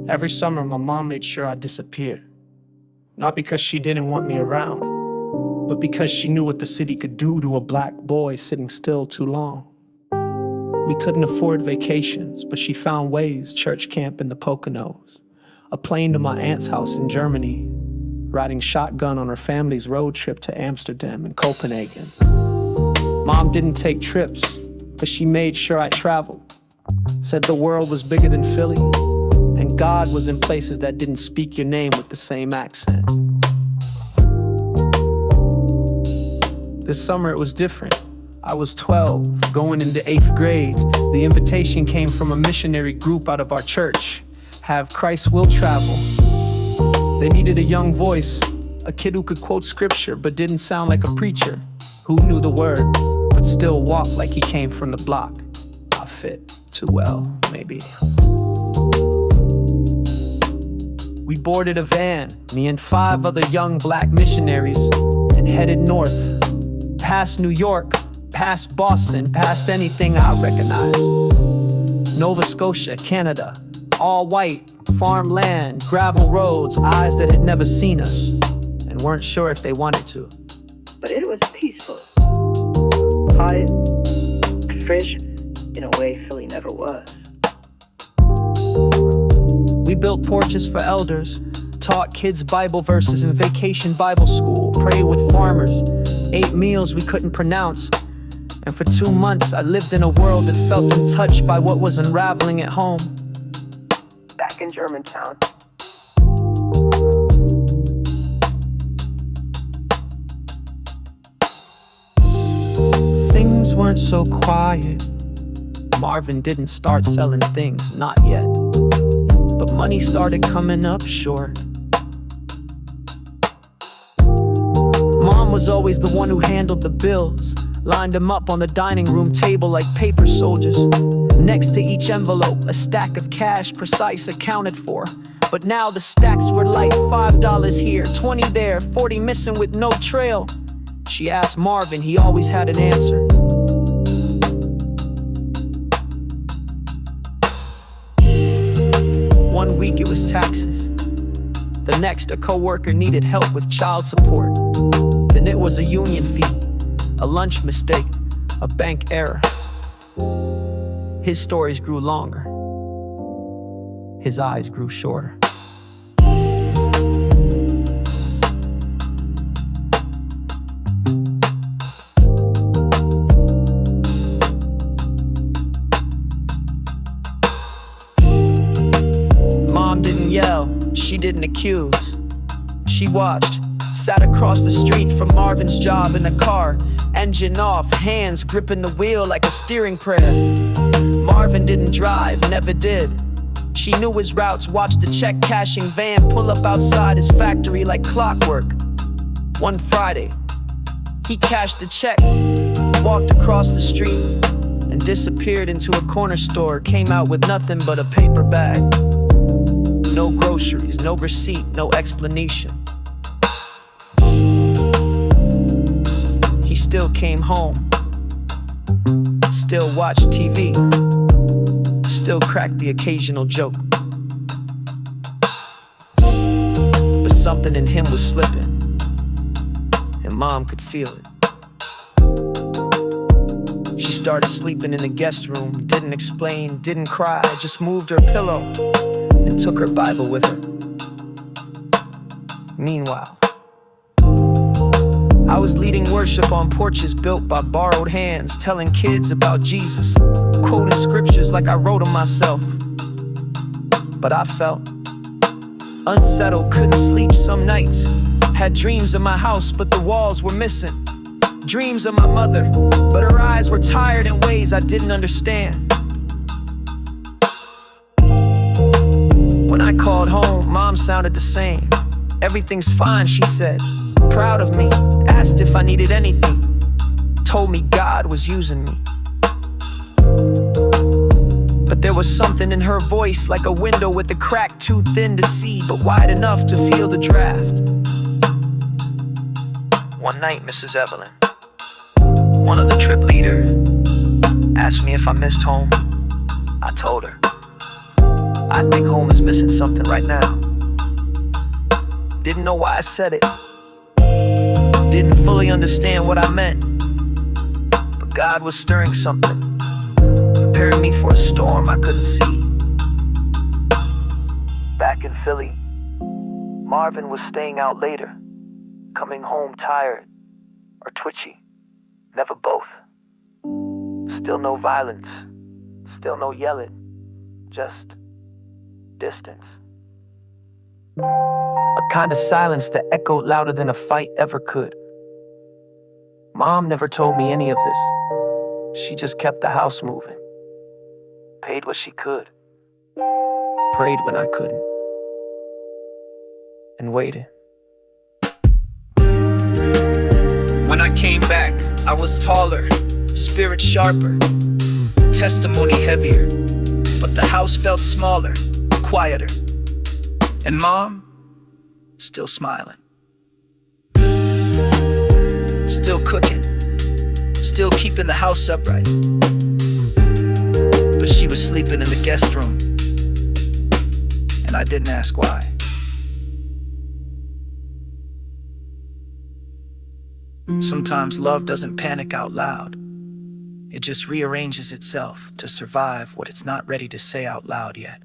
Every summer, my mom made sure I disappeared. Not because she didn't want me around, but because she knew what the city could do to a black boy sitting still too long. We couldn't afford vacations, but she found ways: church camp in the Poconos, a plane to my aunt's house in Germany, riding shotgun on her family's road trip to Amsterdam and Copenhagen. Mom didn't take trips, but she made sure I traveled. Said the world was bigger than Philly, and God was in places that didn't speak your name with the same accent. This summer it was different. I was 12, going into 8th grade. The invitation came from a missionary group out of our church. Have Christ Will Travel. They needed a young voice, a kid who could quote scripture but didn't sound like a preacher, who knew the word but still walked like he came from the block. I fit too well, maybe. We boarded a van, me and 5 other young black missionaries, and headed north, past New York, past Boston, past anything I recognize. Nova Scotia, Canada, all white, farmland, gravel roads, eyes that had never seen us and weren't sure if they wanted to. But it was peaceful, quiet, and fresh in a way Philly never was. We built porches for elders, taught kids Bible verses in vacation Bible school, prayed with farmers, ate meals we couldn't pronounce. And for 2 months, I lived in a world that felt untouched by what was unraveling at home. Back in Germantown. Things weren't so quiet. Marvin didn't start selling things, not yet. But money started coming up short. Mom was always the one who handled the bills, lined them up on the dining room table like paper soldiers. Next to each envelope, a stack of cash, precise, accounted for. But now the stacks were like $5 here, 20 there, 40 missing with no trail. She asked Marvin, he always had an answer. One week it was taxes. The next, a coworker needed help with child support. Then it was a union fee, a lunch mistake, a bank error. His stories grew longer. His eyes grew shorter. Mom didn't yell, she didn't accuse. She watched, sat across the street from Marvin's job in the car, engine off, hands gripping the wheel like a steering prayer. Marvin didn't drive, never did. She knew his routes, watched the check cashing van pull up outside his factory like clockwork. One Friday, he cashed the check, walked across the street, and disappeared into a corner store, came out with nothing but a paper bag. No groceries, no receipt, no explanation. He still came home, still watched TV, still cracked the occasional joke. But something in him was slipping, and Mom could feel it. She started sleeping in the guest room, didn't explain, didn't cry, just moved her pillow and took her Bible with her. Meanwhile, I was leading worship on porches built by borrowed hands, telling kids about Jesus, quoting scriptures like I wrote them myself. But I felt unsettled, couldn't sleep some nights. Had dreams of my house, but the walls were missing. Dreams of my mother, but her eyes were tired in ways I didn't understand. When I called home, Mom sounded the same. Everything's fine, she said, proud of me, asked if I needed anything, told me God was using me. But there was something in her voice, like a window with a crack too thin to see, but wide enough to feel the draft. One night, Mrs. Evelyn, one of the trip leaders, asked me if I missed home. I told her. I think home is missing something right now. Didn't know why I said it. Didn't fully understand what I meant. But God was stirring something, preparing me for a storm I couldn't see. Back in Philly, Marvin was staying out later, coming home tired or twitchy. Never both. Still no violence, still no yelling, just distance. A kind of silence that echoed louder than a fight ever could. Mom never told me any of this. She just kept the house moving. Paid what she could. Prayed when I couldn't. And waited. When I came back, I was taller, spirit sharper, testimony heavier. But the house felt smaller, quieter. And Mom, still smiling. Still cooking, still keeping the house upright. But she was sleeping in the guest room, and I didn't ask why. Sometimes love doesn't panic out loud. It just rearranges itself to survive what it's not ready to say out loud yet.